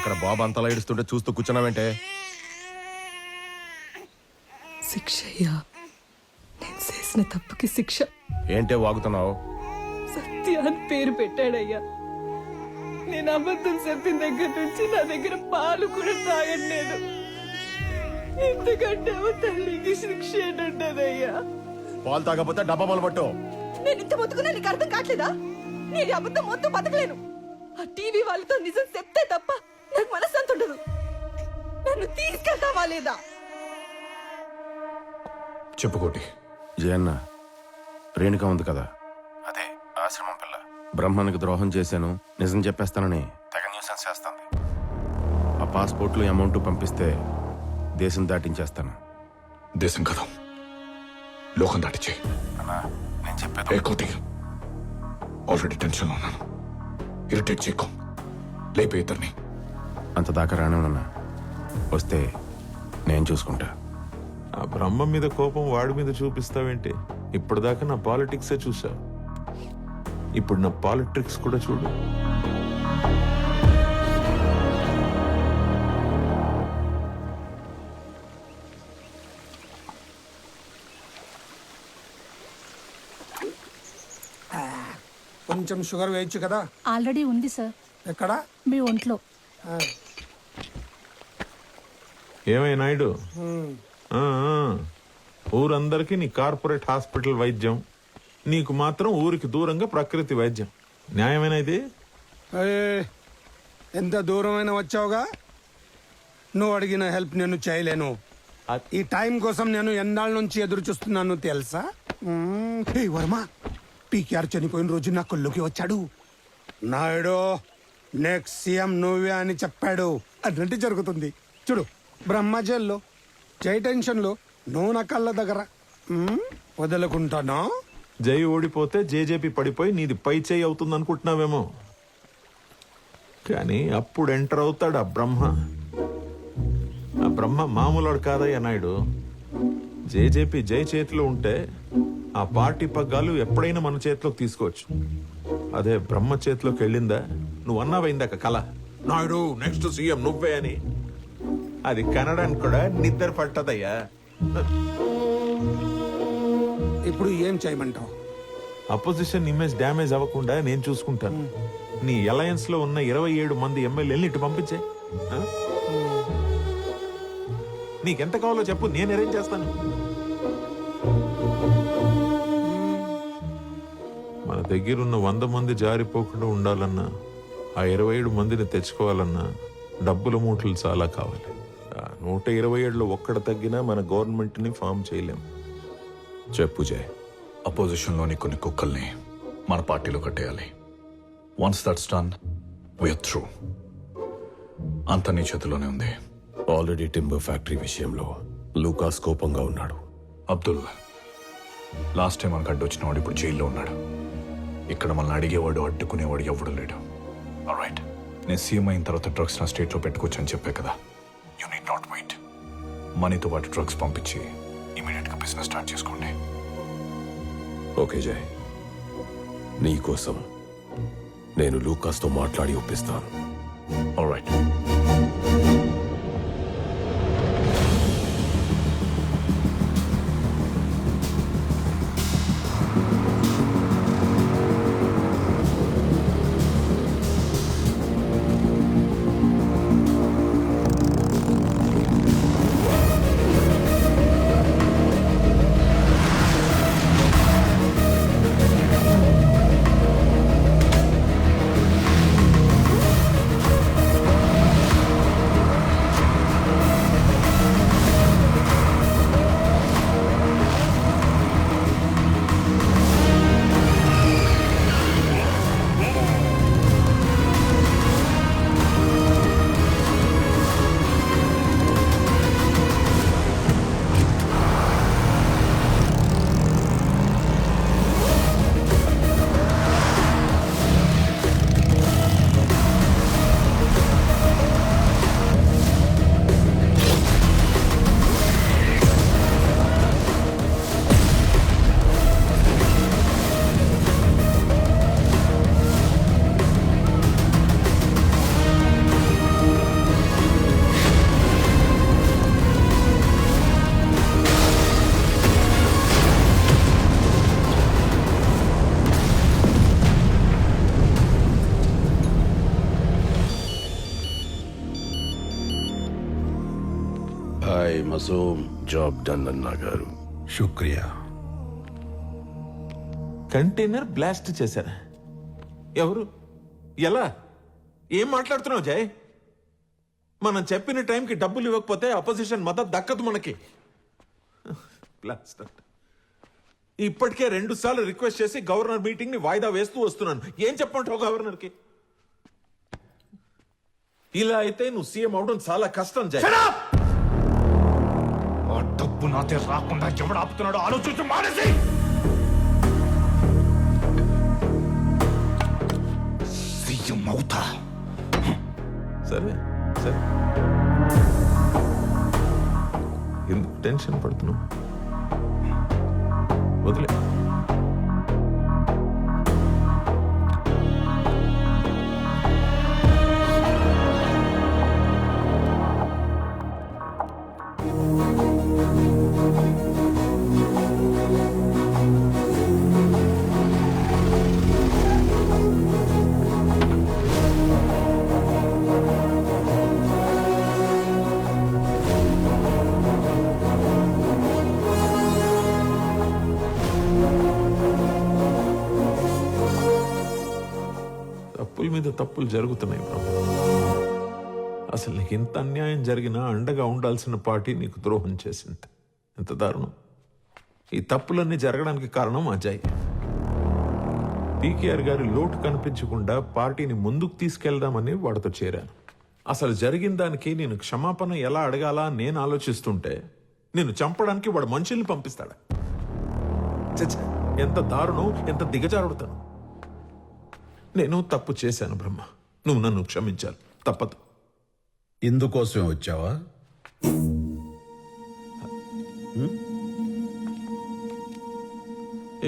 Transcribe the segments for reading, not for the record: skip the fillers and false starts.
అక్కడ బాబు అంతలా ఏడుస్తుంటే చూస్తూ కూర్చున్నావేంటే? శిక్ష అయ్యా, నేను చేసిన తప్పుకి శిక్ష. ఏంటే వాగుతున్నావు? సత్య అని పేరు పెట్టాడయ్యా. నేను అబద్ధం చెప్పిన దగ్గర నుంచి నా దగ్గర పాలు కూడా తాగట్లేదు. ఎందుకంటే తల్లికి శిక్ష ఏంటంటదయ్యా. పాలు తాగకపోతే డబ్బా పాలు పట్టు. నేను ఇంత బతుకున్నా నీకు అర్థం కావట్లేదా? నేను అబద్ధం మొత్తం బతకలేను. ఆ టీవీ వాళ్ళతో నిజం చెప్తే తప్ప నాకు మనశ్శాంతి ఉండదు. నన్ను తీసుకెళ్తావా లేదా? చెప్పుకోటి. జయన్న, రేణుక ఉంది కదా, అదే ఆశ్రమం పిల్ల. బ్రహ్మానికి ద్రోహం చేశాను, నిజం చెప్పేస్తానని తెగ న్యూసెన్స్ చేస్తాంది. ఆ పాస్పోర్ట్లు అమౌంట్ పంపిస్తే దేశం దాటించేస్తాను. దేశం కదా, లోకం దాటిచ్చే. అన్నా, నేను చెప్పేది కోటి. ఆల్రెడీ టెన్షన్లో ఉన్నాను. ఇరిటేట్ చేయకు. లేపే ఇద్దరిని. అంత దాకా రానున్నా, వస్తే నేను చూసుకుంటా. ఆ బ్రహ్మ మీద కోపం వాడి మీద చూపిస్తావేంటి? ఇప్పటిదాకా నా పాలిటిక్సే చూసా, ఇప్పుడు నా పాలిటిక్స్ కూడా చూడు. కొంచెం షుగర్ వేయచ్చు కదా. ఆల్రెడీ ఉంది సార్. ఎక్కడ? మీ ఒంట్లో. ఏమై నాయుడు, ఊరందరికీ నీ కార్పొరేట్ హాస్పిటల్ వైద్యం, నీకు మాత్రం ఊరికి దూరంగా ప్రకృతి వైద్యం. న్యాయమేనా ఇది? ఎంత దూరమైనా వచ్చావుగా. నువ్వు అడిగిన హెల్ప్ నేను చేయలేను. ఈ టైం కోసం నేను ఎన్నాళ్ళ నుంచి ఎదురు చూస్తున్నాను తెలుసా? హే వర్మ, పీకేఆర్ చనిపోయిన రోజు నా కొల్లుకి వచ్చాడు. నాయుడు నెక్స్ట్ సీఎం నువ్వే అని చెప్పాడు. అదంటే జరుగుతుంది. చూడు, బ్రహ్మ జైల్లో, జై టెన్షన్ లో, నువ్వు నా కళ్ళ దగ్గర. వదులుకుంటానా? జై ఓడిపోతే జేజేపీ పడిపోయి నీది పై చేయి అవుతుంది అనుకుంటున్నావేమో, కానీ అప్పుడు ఎంటర్ అవుతాడు ఆ బ్రహ్మ. ఆ బ్రహ్మ మామూలుడు కాదయ్యా నాయుడు. జేజేపీ జై చేతిలో ఉంటే ఆ పార్టీ పగ్గాలు ఎప్పుడైనా మన చేతిలోకి తీసుకోవచ్చు. అదే బ్రహ్మ చేతిలోకి వెళ్ళిందా, నువ్వు అన్నావైందాక కళ, నాయుడు నెక్స్ట్ సీఎం నువ్వే అని, అది కనడానికి కూడా నిద్ర పట్టదయ్యా. ఇప్పుడు ఏం చేయమంటావు? అపోజిషన్ ఇమేజ్ డ్యామేజ్ అవ్వకుండా నేను చూసుకుంటాను. నీ అలయన్స్ లో ఉన్న 27 మంది ఎమ్మెల్యేలని ఇటు పంపించే. నీకెంత కావాలో చెప్పు, నేను అరేంజ్ చేస్తాను. మన దగ్గరున్న 100 మంది జారిపోకుండా ఉండాలన్నా, ఆ 27 మందిని తెచ్చుకోవాలన్నా డబ్బుల మూటలు చాలా కావాలి. 127లో ఒక్కడ తగ్గినా మన గవర్నమెంట్ ని ఫామ్ చేయలేం. చెప్పు జయ్. అపోజిషన్లోని కొన్ని కుక్కల్ని మన పార్టీలో కట్టేయాలి. Once that's done, we're through. అంత నీ చేతిలోనే ఉంది. ఆల్రెడీ టింబర్ ఫ్యాక్టరీ విషయంలో లూకాస్ కోపంగా ఉన్నాడు. అబ్దుల్, లాస్ట్ టైం మనకు అడ్డొచ్చినవాడు ఇప్పుడు జైల్లో ఉన్నాడు. ఇక్కడ మనల్ని అడిగేవాడు, అడ్డుకునేవాడు ఎవడు లేడు. ఆల్రైట్, నేను సీఎం అయిన తర్వాత డ్రగ్స్ నా స్టేట్లో పెట్టుకోవచ్చు అని చెప్పే కదా. You need not wait. మనీతో పాటు డ్రగ్స్ పంపించి ఇమీడియట్గా బిజినెస్ స్టార్ట్ చేసుకోండి. ఓకే జయ్, నీ కోసం నేను లూకాస్తో మాట్లాడి ఒప్పిస్తాను. ఆల్రైట్. మసూమ్ జాబ్ డన్ అన్నా గారు. శుక్రియా. కంటైనర్ బ్లాస్ట్ చేశారా? ఎవరు? ఎలా? ఏం మాట్లాడుతున్నావు జయ్? మనం చెప్పిన టైంకి డబ్బులు ఇవ్వకపోతే అపోజిషన్ మద్దతు దక్కదు మనకి. బ్లాస్ట్ అంట. ఇప్పటికే 2 సార్లు రిక్వెస్ట్ చేసి గవర్నర్ మీటింగ్ ని వాయిదా వేస్తూ వస్తున్నాను. ఏం చెప్పంటావు గవర్నర్కి? ఇలా అయితే నువ్వు సీఎం అవడం చాలా కష్టం జయ్. ఆ డబ్బు నాతే రాకుండా ఎవడు ఆపుతున్నాడో ఆలోచించు మానేసి. సీఎం అవుతా. సరే సరే, ఎందుకు టెన్షన్ పడుతున్నావు? వదిలే. తప్పుల మీద తప్పులు జరుగుతున్నాయి బ్రహ్మ. అసలు నీకు ఇంత అన్యాయం జరిగినా అండగా ఉండాల్సిన పార్టీ నీకు ద్రోహం చేసింది. ఎంత దారుణం. ఈ తప్పులన్నీ జరగడానికి కారణం అజయ్. పీకేఆర్ గారి లోటు కనిపించకుండా పార్టీని ముందుకు తీసుకెళ్దామని వాడితో చేరాను. అసలు జరిగిన దానికి నేను క్షమాపణ ఎలా అడగాలా నేను ఆలోచిస్తుంటే నిన్ను చంపడానికి వాడు మనుషుల్ని పంపిస్తాడా? చ్చ! ఎంత దారుణం, ఎంత దిగజారుడుతాను. నేను తప్పు చేశాను బ్రహ్మ. నువ్వు నన్ను క్షమించాలి. తప్పదు. ఇందుకోసమే వచ్చావా?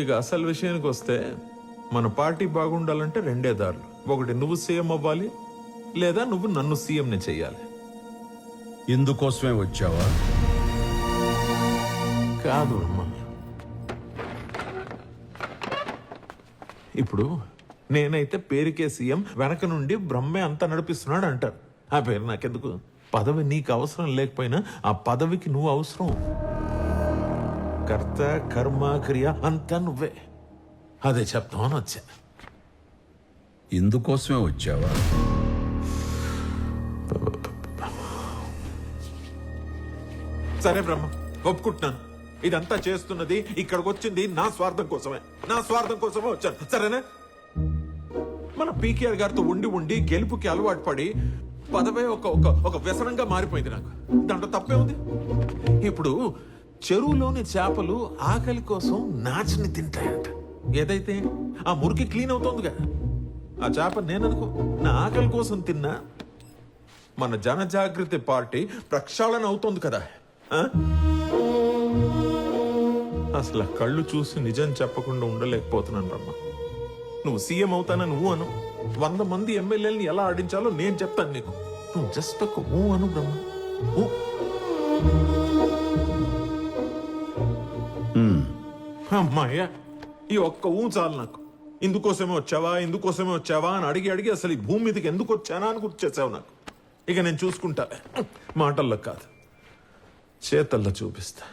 ఇక అసలు విషయానికి వస్తే మన పార్టీ బాగుండాలంటే 2 దారులు. ఒకటి నువ్వు సీఎం అవ్వాలి, లేదా నువ్వు నన్ను సీఎంని చెయ్యాలి. ఇందుకోసమే వచ్చావా? కాదు బ్రహ్మ. ఇప్పుడు నేనైతే పేరుకే సీఎం, వెనక నుండి బ్రహ్మే అంతా నడిపిస్తున్నాడు అంటారు. ఆ పేరు నాకెందుకు? పదవి నీకు అవసరం లేకపోయినా ఆ పదవికి నువ్వు అవసరం. కర్త కర్మ క్రియ అంతా నువ్వే. అదే చెప్తామని వచ్చా. ఇందుకోసమే వచ్చావా? సరే బ్రహ్మ, ఒప్పుకుంటున్నాను. ఇదంతా చేస్తున్నది, ఇక్కడికి వచ్చింది నా స్వార్థం కోసమే. నా స్వార్థం కోసమే వచ్చాను. సరేనా? మన పీకేఆర్ గారితో ఉండి ఉండి గెలుపుకి అలవాటు పడి పదవే ఒక వ్యసనంగా మారిపోయింది నాకు. దాంట్లో తప్పే ఉంది. ఇప్పుడు చెరువులోని చేపలు ఆకలి కోసం నాచిని తింటాయంట. ఏదైతే ఆ మురికి క్లీన్ అవుతోందిగా, ఆ చేప నేననుకో నా ఆకలి కోసం తిన్నా మన జనజాగృతి పార్టీ ప్రక్షాళన అవుతోంది కదా. ఆ? అసలు కళ్ళు చూసి నిజం చెప్పకుండా ఉండలేకపోతున్నాను రమ్మ. నువ్వు సీఎం అవుతానని నువ్వు అను. 100 మంది ఎమ్మెల్యేలని ఎలా ఆడించాలో నేను చెప్తాను నీకు. నువ్వు జస్ట్ ఒక ఊ అను బ్రహ్మ. ఊ. అమ్మాయ్యా, ఈ ఒక్క ఊ చాలు నాకు. ఇందుకోసమే వచ్చావా అని అడిగి అడిగి అసలు ఈ భూమి మీదకి ఎందుకు వచ్చానా అని గుర్తు చేసావు నాకు. ఇక నేను చూసుకుంటా. మాటల్లో కాదు, చేతల్లో చూపిస్తా.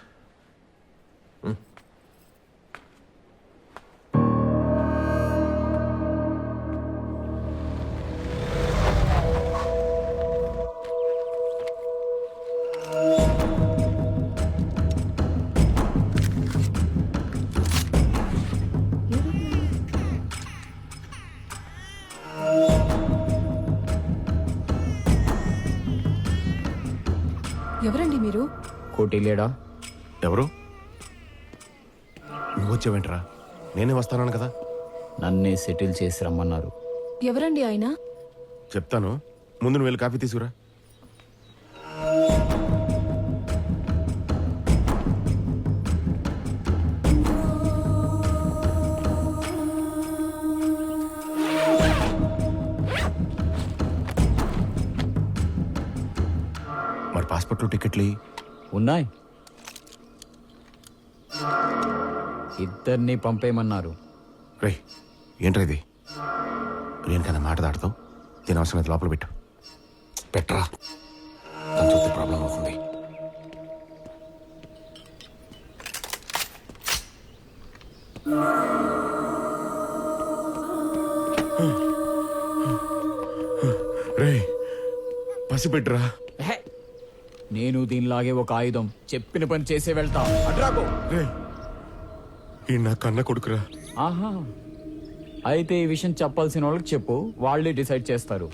ఎవరండి మీరు? కోటి లేడా? ఎవరు? నువ్వు వచ్చావేంట్రా? నేనే వస్తాను కదా. నన్నే సెటిల్ చేసి రమ్మన్నారు. ఎవరండి ఆయన? చెప్తాను, ముందు నువ్వు వెళ్ళి కాఫీ తీసుకురా. మరి పాస్పోర్ట్లో టికెట్లు ఉన్నాయి, ఇద్దరిని పంపేయమన్నారు. రే, ఏంట్రా ఇది? దేనికన్నా మాట దాడతావు? దీని అవసరం అయితే లోపల పెట్టు. పెట్టరా, తను చూస్తే ప్రాబ్లం అవుతుంది. రే పసిపెట్టరా. ఎహె. నేను దీనిలాగే ఒక ఆయుధం చెప్పిన పని చేసే వెళ్తా అడ్రాకో. రే ఈ నా కన్న కొడుకురా. ఆహా, అయితే ఈ విషయం చెప్పాల్సిన వాళ్ళకి చెప్పు, వాళ్ళే డిసైడ్ చేస్తారు.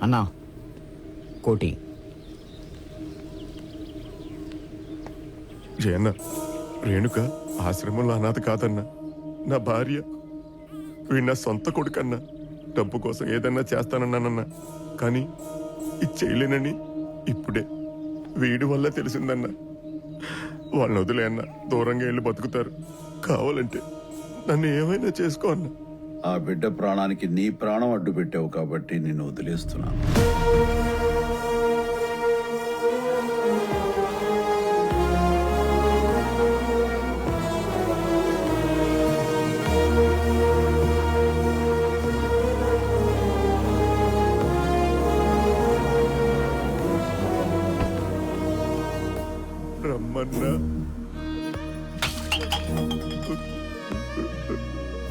అన్నా కోటి, జయన్న, రేణుక ఆశ్రమంలో అనాథ కాదన్నా, నా భార్య. వీడు నా సొంత కొడుకన్నా. డబ్బు కోసం ఏదన్నా చేస్తానన్నానన్నా, కానీ ఇది చేయలేనని ఇప్పుడే వీడి వల్ల తెలిసిందన్నా. వాళ్ళని వదిలే అన్నా, దూరంగా వెళ్ళి బతుకుతారు. కావాలంటే నన్ను ఏమైనా చేసుకో అన్నా. ఆ బిడ్డ ప్రాణానికి నీ ప్రాణం అడ్డు పెట్టావు కాబట్టి నిన్ను వదిలేస్తున్నాను. రమ్మన్నా,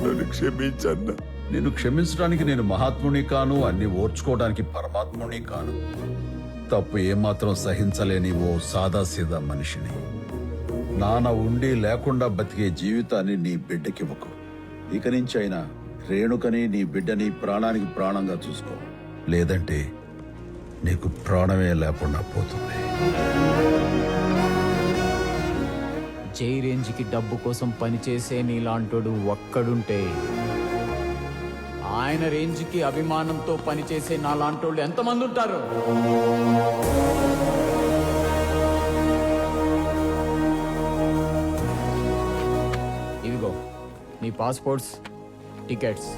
నన్ను క్షమించన్నా. నిన్ను క్షమించడానికి నేను మహాత్ముని కాను, అన్ని ఓర్చుకోవడానికి పరమాత్ముని కాను. తప్పు ఏమాత్రం సహించలేని ఓ సాదాసీదా మనిషిని. నాన్న ఉండి లేకుండా బతికే జీవితాన్ని నీ బిడ్డకివ్వకు. ఇక నుంచి అయినా రేణుకని నీ బిడ్డని ప్రాణానికి ప్రాణంగా చూసుకో, లేదంటే నీకు ప్రాణమే లేకుండా పోతుంది. జై రేంజ్కి డబ్బు కోసం పనిచేసే నీలాంటోడు ఒక్కడుంటే, ఆయన రేంజ్కి అభిమానంతో పనిచేసే నాలాంటోళ్ళు ఎంతమంది ఉంటారు? ఇదిగో నీ పాస్పోర్ట్స్, టికెట్స్.